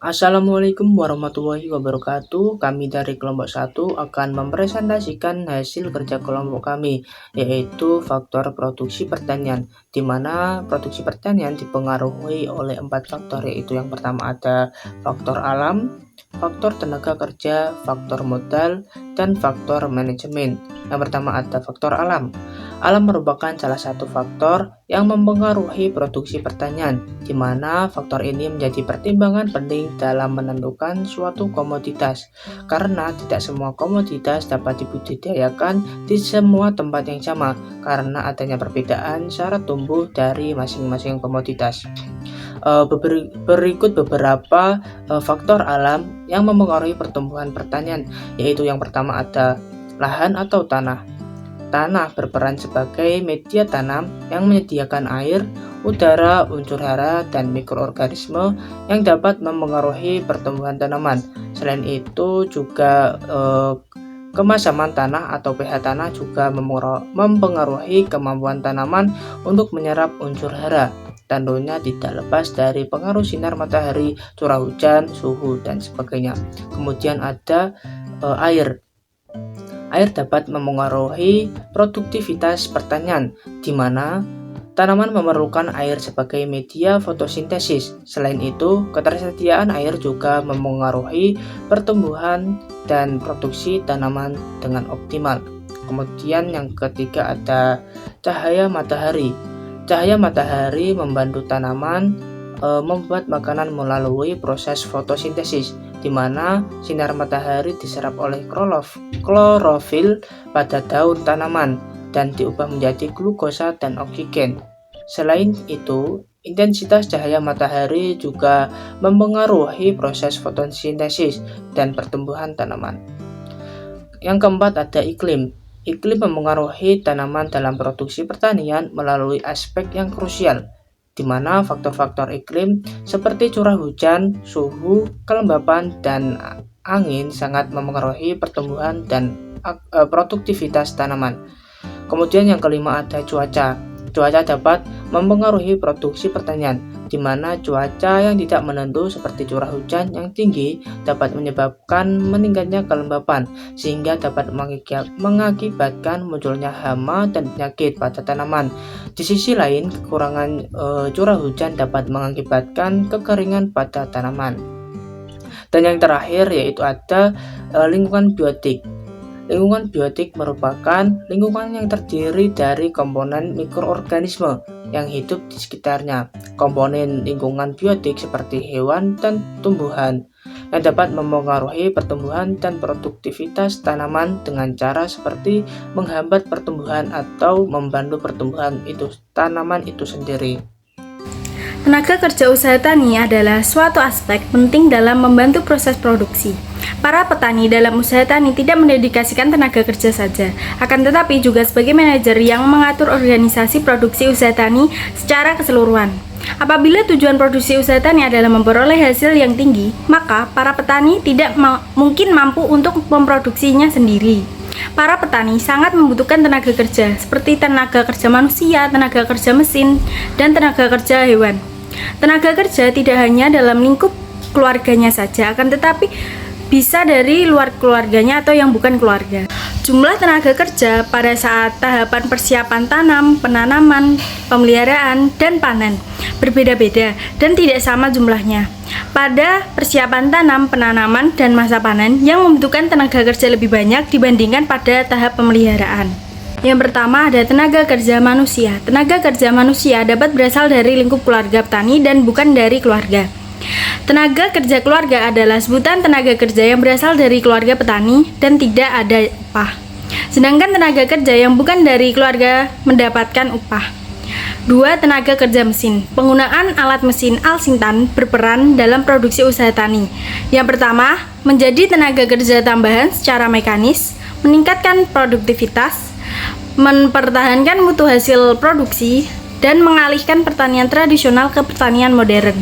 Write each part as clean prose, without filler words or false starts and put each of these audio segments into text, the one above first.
Assalamualaikum warahmatullahi wabarakatuh. Kami dari kelompok 1 akan mempresentasikan hasil kerja kelompok kami, yaitu faktor produksi pertanian, di mana produksi pertanian dipengaruhi oleh 4 faktor, yaitu yang pertama ada faktor alam, faktor tenaga kerja, faktor modal, dan faktor manajemen. Yang pertama ada faktor alam. Alam merupakan salah satu faktor yang mempengaruhi produksi pertanian, di mana faktor ini menjadi pertimbangan penting dalam menentukan suatu komoditas, karena tidak semua komoditas dapat dibudidayakan di semua tempat yang sama, karena adanya perbedaan syarat tumbuh dari masing-masing komoditas. Berikut beberapa faktor alam yang mempengaruhi pertumbuhan pertanian, yaitu yang pertama ada lahan atau tanah. Tanah berperan sebagai media tanam yang menyediakan air, udara, unsur hara, dan mikroorganisme yang dapat mempengaruhi pertumbuhan tanaman. Selain itu juga kemasaman tanah atau pH tanah juga mempengaruhi kemampuan tanaman untuk menyerap unsur hara. Tentunya tidak lepas dari pengaruh sinar matahari, curah hujan, suhu, dan sebagainya. Kemudian ada air. Air dapat memengaruhi produktivitas pertanian, di mana tanaman memerlukan air sebagai media fotosintesis. Selain itu, ketersediaan air juga memengaruhi pertumbuhan dan produksi tanaman dengan optimal. Kemudian yang ketiga ada cahaya matahari. Cahaya matahari membantu tanaman membuat makanan melalui proses fotosintesis, di mana sinar matahari diserap oleh klorofil pada daun tanaman dan diubah menjadi glukosa dan oksigen. Selain itu, intensitas cahaya matahari juga mempengaruhi proses fotosintesis dan pertumbuhan tanaman. Yang keempat ada iklim. Iklim mempengaruhi tanaman dalam produksi pertanian melalui aspek yang krusial, di mana faktor-faktor iklim seperti curah hujan, suhu, kelembapan, dan angin sangat memengaruhi pertumbuhan dan produktivitas tanaman. Kemudian yang kelima ada cuaca. Cuaca dapat mempengaruhi produksi pertanian, di mana cuaca yang tidak menentu seperti curah hujan yang tinggi dapat menyebabkan meningkatnya kelembapan, sehingga dapat mengakibatkan munculnya hama dan penyakit pada tanaman. Di sisi lain, kekurangan curah hujan dapat mengakibatkan kekeringan pada tanaman. Dan yang terakhir yaitu ada lingkungan biotik. Lingkungan biotik merupakan lingkungan yang terdiri dari komponen mikroorganisme yang hidup di sekitarnya. Komponen lingkungan biotik seperti hewan dan tumbuhan yang dapat memengaruhi pertumbuhan dan produktivitas tanaman dengan cara seperti menghambat pertumbuhan atau membantu pertumbuhan tanaman itu sendiri. Tenaga kerja usaha tani adalah suatu aspek penting dalam membantu proses produksi. Para petani dalam usaha tani tidak mendedikasikan tenaga kerja saja, akan tetapi juga sebagai manajer yang mengatur organisasi produksi usaha tani secara keseluruhan. Apabila tujuan produksi usaha tani adalah memperoleh hasil yang tinggi, maka para petani tidak mungkin mampu untuk memproduksinya sendiri. Para petani sangat membutuhkan tenaga kerja, seperti tenaga kerja manusia, tenaga kerja mesin, dan tenaga kerja hewan. Tenaga kerja tidak hanya dalam lingkup keluarganya saja, akan tetapi bisa dari luar keluarganya atau yang bukan keluarga. Jumlah tenaga kerja pada saat tahapan persiapan tanam, penanaman, pemeliharaan, dan panen berbeda-beda dan tidak sama jumlahnya. Pada persiapan tanam, penanaman, dan masa panen yang membutuhkan tenaga kerja lebih banyak dibandingkan pada tahap pemeliharaan. Yang pertama ada tenaga kerja manusia. Tenaga kerja manusia dapat berasal dari lingkup keluarga petani dan bukan dari keluarga. Tenaga kerja keluarga adalah sebutan tenaga kerja yang berasal dari keluarga petani dan tidak ada upah. Sedangkan tenaga kerja yang bukan dari keluarga mendapatkan upah. 2. Tenaga kerja mesin. Penggunaan alat mesin Al-Sintan berperan dalam produksi usaha tani. Yang pertama, menjadi tenaga kerja tambahan secara mekanis, meningkatkan produktivitas, mempertahankan mutu hasil produksi, dan mengalihkan pertanian tradisional ke pertanian modern.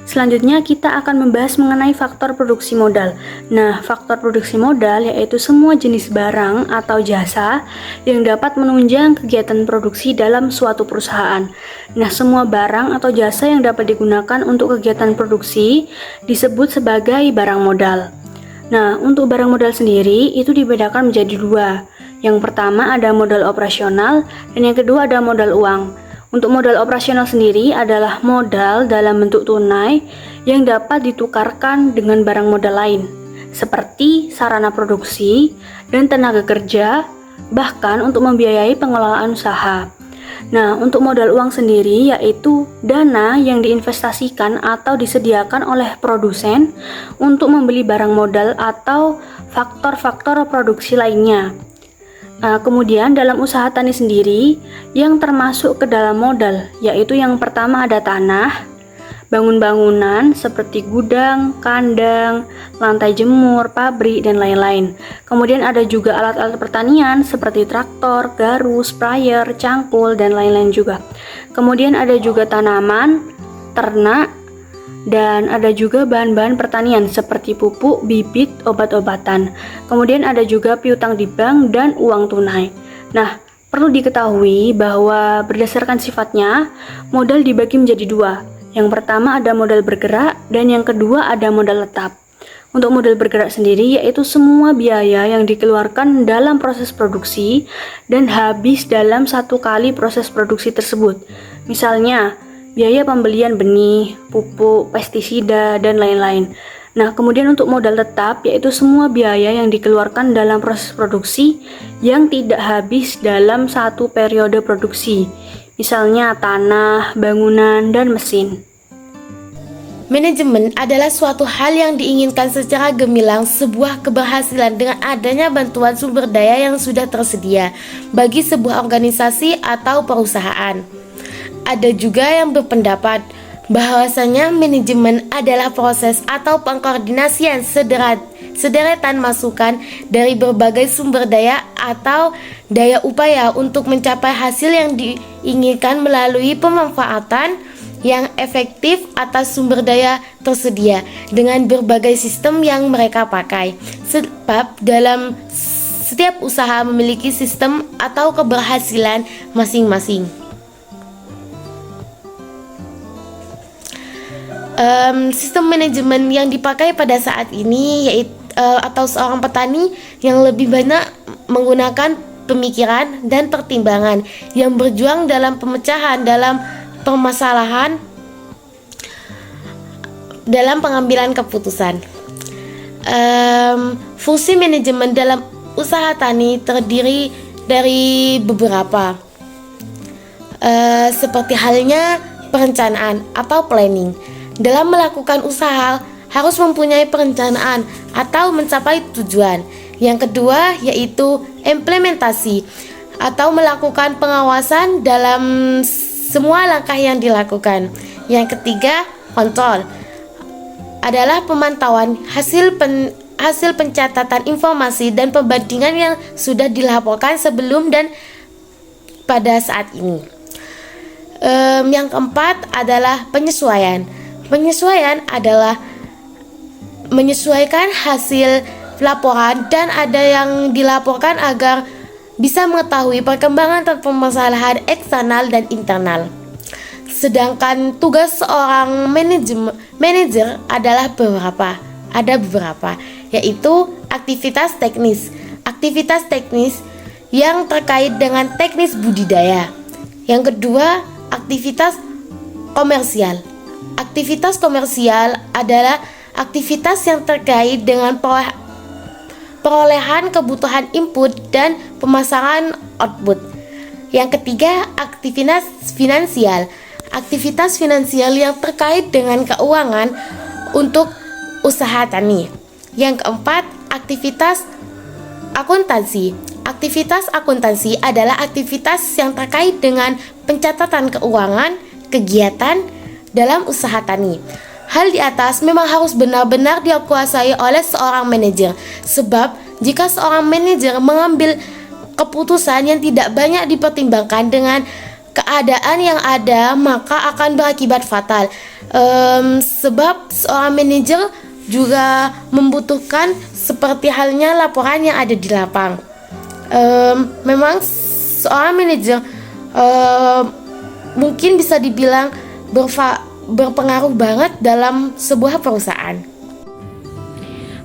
Selanjutnya kita akan membahas mengenai faktor produksi modal. Nah, faktor produksi modal yaitu semua jenis barang atau jasa yang dapat menunjang kegiatan produksi dalam suatu perusahaan. Nah, semua barang atau jasa yang dapat digunakan untuk kegiatan produksi disebut sebagai barang modal. Nah, untuk barang modal sendiri itu dibedakan menjadi dua. Yang pertama ada modal operasional dan yang kedua ada modal uang. Untuk modal operasional sendiri adalah modal dalam bentuk tunai yang dapat ditukarkan dengan barang modal lain, seperti sarana produksi dan tenaga kerja, bahkan untuk membiayai pengelolaan usaha. Nah, untuk modal uang sendiri yaitu dana yang diinvestasikan atau disediakan oleh produsen untuk membeli barang modal atau faktor-faktor produksi lainnya. Kemudian dalam usaha tani sendiri yang termasuk ke dalam modal yaitu yang pertama ada tanah, bangun-bangunan seperti gudang, kandang, lantai jemur, pabrik, dan lain-lain. Kemudian ada juga alat-alat pertanian seperti traktor, garus, sprayer, cangkul, dan lain-lain juga. Kemudian ada juga tanaman, ternak, dan ada juga bahan-bahan pertanian seperti pupuk, bibit, obat-obatan. Kemudian ada juga piutang di bank dan uang tunai. Nah, perlu diketahui bahwa berdasarkan sifatnya, modal dibagi menjadi dua. Yang pertama ada modal bergerak dan yang kedua ada modal tetap. Untuk modal bergerak sendiri yaitu semua biaya yang dikeluarkan dalam proses produksi dan habis dalam satu kali proses produksi tersebut. Misalnya, biaya pembelian benih, pupuk, pestisida, dan lain-lain. Nah, kemudian untuk modal tetap yaitu semua biaya yang dikeluarkan dalam proses produksi yang tidak habis dalam satu periode produksi. Misalnya tanah, bangunan, dan mesin. Manajemen adalah suatu hal yang diinginkan secara gemilang sebuah keberhasilan dengan adanya bantuan sumber daya yang sudah tersedia bagi sebuah organisasi atau perusahaan. Ada juga yang berpendapat bahwasanya manajemen adalah proses atau pengkoordinasian sederetan masukan dari berbagai sumber daya atau daya upaya untuk mencapai hasil yang diinginkan melalui pemanfaatan yang efektif atas sumber daya tersedia dengan berbagai sistem yang mereka pakai. Sebab dalam setiap usaha memiliki sistem atau keberhasilan masing-masing. Sistem manajemen yang dipakai pada saat ini yaitu atau seorang petani yang lebih banyak menggunakan pemikiran dan pertimbangan yang berjuang dalam pemecahan dalam permasalahan dalam pengambilan keputusan. Fungsi manajemen dalam usaha tani terdiri dari beberapa seperti halnya perencanaan atau planning. Dalam melakukan usaha harus mempunyai perencanaan atau mencapai tujuan. Yang kedua yaitu implementasi atau melakukan pengawasan dalam semua langkah yang dilakukan. Yang ketiga kontrol adalah pemantauan hasil pencatatan informasi dan perbandingan yang sudah dilaporkan sebelum dan pada saat ini. Yang keempat adalah penyesuaian. Penyesuaian adalah menyesuaikan hasil laporan dan ada yang dilaporkan agar bisa mengetahui perkembangan dan permasalahan eksternal dan internal. Sedangkan tugas seorang manajer adalah beberapa, yaitu aktivitas teknis. Aktivitas teknis yang terkait dengan teknis budidaya. Yang kedua, aktivitas komersial. Aktivitas komersial adalah aktivitas yang terkait dengan perolehan kebutuhan input dan pemasaran output. Yang ketiga, aktivitas finansial. Aktivitas finansial yang terkait dengan keuangan untuk usaha tani. Yang keempat, aktivitas akuntansi. Aktivitas akuntansi adalah aktivitas yang terkait dengan pencatatan keuangan, kegiatan dalam usaha tani. Hal di atas memang harus benar-benar dikuasai oleh seorang manajer. Sebab jika seorang manajer mengambil keputusan yang tidak banyak dipertimbangkan dengan keadaan yang ada maka akan berakibat fatal. Sebab seorang manajer juga membutuhkan seperti halnya laporan yang ada di lapang. Memang seorang manajer mungkin bisa dibilang berpengaruh banget dalam sebuah perusahaan.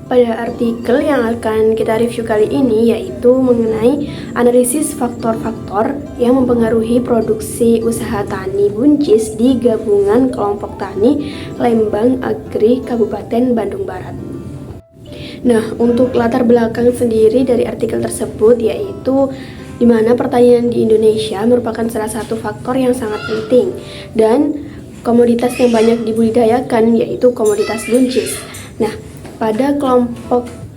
Pada artikel yang akan kita review kali ini yaitu mengenai analisis faktor-faktor yang mempengaruhi produksi usaha tani buncis di gabungan kelompok tani Lembang Agri Kabupaten Bandung Barat. Nah, untuk latar belakang sendiri dari artikel tersebut yaitu di mana pertanian di Indonesia merupakan salah satu faktor yang sangat penting dan komoditas yang banyak dibudidayakan yaitu komoditas buncis. Nah, pada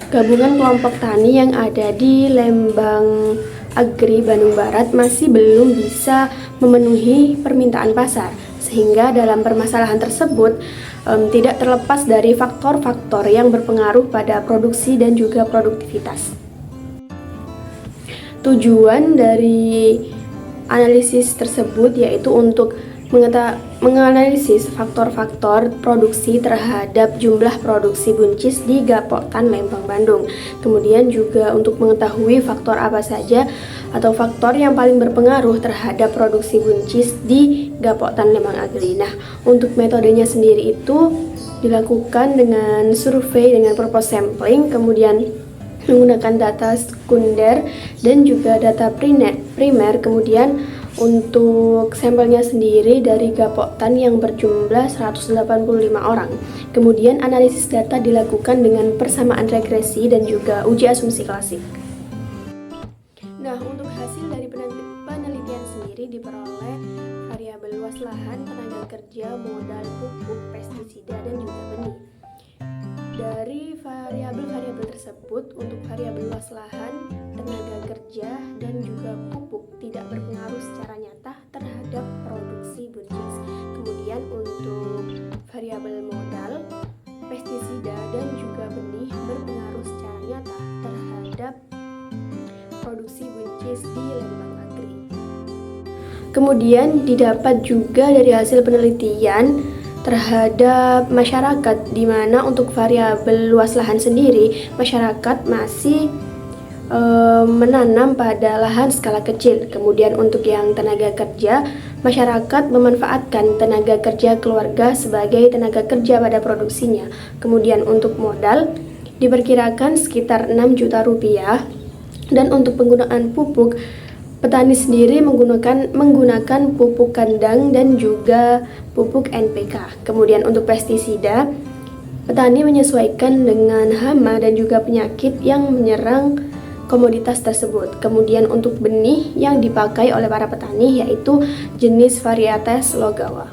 gabungan kelompok tani yang ada di Lembang Agri Bandung Barat masih belum bisa memenuhi permintaan pasar, sehingga dalam permasalahan tersebut tidak terlepas dari faktor-faktor yang berpengaruh pada produksi dan juga produktivitas. Tujuan dari analisis tersebut yaitu untuk menganalisis faktor-faktor produksi terhadap jumlah produksi buncis di Gapoktan Lembang Bandung. Kemudian juga untuk mengetahui faktor apa saja atau faktor yang paling berpengaruh terhadap produksi buncis di Gapoktan Lembang Agri. Nah, untuk metodenya sendiri itu dilakukan dengan survei dengan purpose sampling, kemudian menggunakan data sekunder dan juga data primer, kemudian untuk sampelnya sendiri dari Gapoktan yang berjumlah 185 orang. Kemudian analisis data dilakukan dengan persamaan regresi dan juga uji asumsi klasik. Nah, untuk hasil dari penelitian sendiri diperoleh variabel luas lahan, tenaga kerja, modal, pupuk, pestisida, dan juga benih. Dari variabel-variabel tersebut, untuk variabel luas lahan, tenaga kerja, dan juga pupuk tidak berpengaruh secara nyata terhadap produksi buncis. Kemudian untuk variabel modal, pestisida, dan juga benih berpengaruh secara nyata terhadap produksi buncis di Lembang Agri. Kemudian didapat juga dari hasil penelitian terhadap masyarakat, di mana untuk variabel luas lahan sendiri masyarakat masih menanam pada lahan skala kecil. Kemudian untuk yang tenaga kerja, masyarakat memanfaatkan tenaga kerja keluarga sebagai tenaga kerja pada produksinya. Kemudian untuk modal diperkirakan sekitar 6 juta rupiah, dan untuk penggunaan pupuk, petani sendiri menggunakan pupuk kandang dan juga pupuk NPK. Kemudian untuk pestisida, petani menyesuaikan dengan hama dan juga penyakit yang menyerang komoditas tersebut. Kemudian untuk benih yang dipakai oleh para petani yaitu jenis varietas Logawa.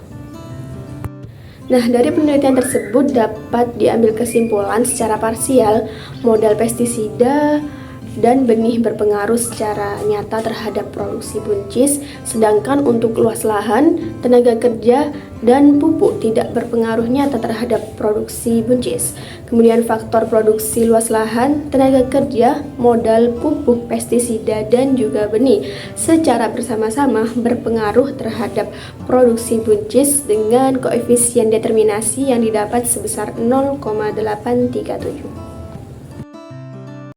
Nah, dari penelitian tersebut dapat diambil kesimpulan secara parsial modal pestisida dan benih berpengaruh secara nyata terhadap produksi buncis, sedangkan untuk luas lahan, tenaga kerja, dan pupuk tidak berpengaruh nyata terhadap produksi buncis. Kemudian faktor produksi luas lahan, tenaga kerja, modal, pupuk, pestisida, dan juga benih secara bersama-sama berpengaruh terhadap produksi buncis dengan koefisien determinasi yang didapat sebesar 0,837.